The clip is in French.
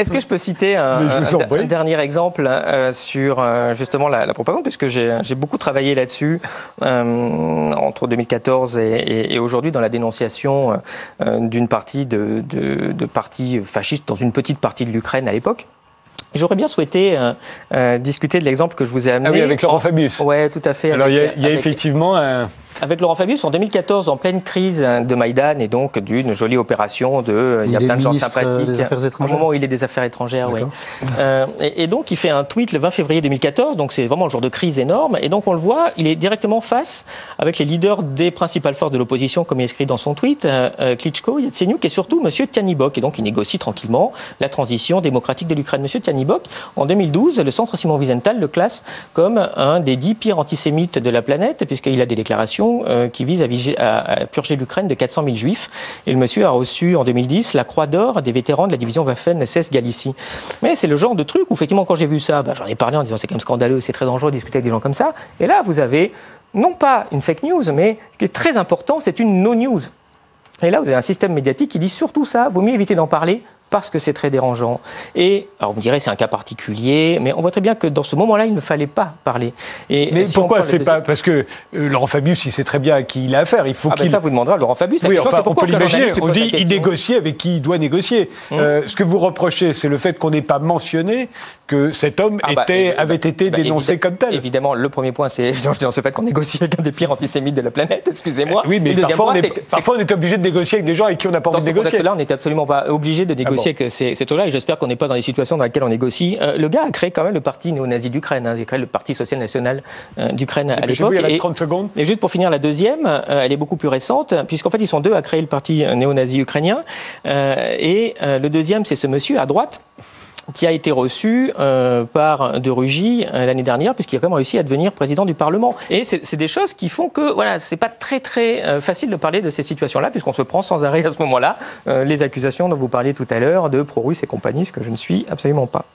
Est-ce que je peux citer un dernier exemple sur justement la propagande, puisque j'ai beaucoup travaillé là-dessus entre 2014 et aujourd'hui dans la dénonciation d'une partie de partis fascistes dans une petite partie de l'Ukraine à l'époque. J'aurais bien souhaité discuter de l'exemple que je vous ai amené. Ah oui, avec Laurent Fabius. Oui, tout à fait. Alors, il y a effectivement un... Avec Laurent Fabius, en 2014, en pleine crise de Maïdan et donc d'une jolie opération il y a plein de gens sympathiques. Des Affaires étrangères. Au moment où il est des Affaires étrangères, oui. Et donc, il fait un tweet le 20 février 2014, donc c'est vraiment le jour de crise énorme. Et donc, on le voit, il est directement face avec les leaders des principales forces de l'opposition, comme il écrit dans son tweet, Klitschko, Yatsenyuk et surtout M. Tyanibok. Et donc, il négocie tranquillement la transition démocratique de l'Ukraine. M. Tyanibok, en 2012, le centre Simon Wiesenthal le classe comme un des 10 pires antisémites de la planète, puisqu'il a des déclarations qui vise à purger l'Ukraine de 400 000 juifs. Et le monsieur a reçu en 2010 la Croix d'Or des vétérans de la division Waffen-SS Galicie. Mais c'est le genre de truc où, effectivement, quand j'ai vu ça, j'en ai parlé en disant c'est quand même scandaleux, c'est très dangereux de discuter avec des gens comme ça. Et là, vous avez non pas une fake news, mais ce qui est très important, c'est une no-news. Et là, vous avez un système médiatique qui dit surtout ça, vaut mieux éviter d'en parler parce que c'est très dérangeant. Et, alors vous me direz, c'est un cas particulier, mais on voit très bien que dans ce moment-là, il ne fallait pas parler. Mais si pourquoi c'est pas... Parce que Laurent Fabius, il sait très bien à qui il a affaire. Il faut ça, vous demanderez à Laurent Fabius. Oui, enfin, on peut l'imaginer. On dit, il négocie avec qui il doit négocier. Ce que vous reprochez, c'est le fait qu'on n'ait pas mentionné que cet homme avait été dénoncé comme tel. Évidemment, le premier point, c'est dans ce fait qu'on négocie avec un des pires antisémites de la planète, excusez-moi. Oui, mais parfois, on est obligé de négocier avec des gens avec qui on n'a pas envie de négocier. Là, on n'est absolument pas obligé de négocier avec ces trucs-là, et j'espère qu'on n'est pas dans les situations dans lesquelles on négocie. Le gars a créé quand même le parti néo-nazi d'Ukraine, il a créé le Parti social-national d'Ukraine à l'époque. Il y a 30 secondes. Et juste pour finir, la deuxième, elle est beaucoup plus récente, puisqu'en fait, ils sont deux à créer le parti néo-nazi ukrainien. Et le deuxième, c'est ce monsieur à droite, qui a été reçu par De Rugy l'année dernière, puisqu'il a quand même réussi à devenir président du Parlement. Et c'est des choses qui font que, voilà, c'est pas très facile de parler de ces situations-là, puisqu'on se prend sans arrêt à ce moment-là les accusations dont vous parliez tout à l'heure de pro-russe et compagnie, ce que je ne suis absolument pas.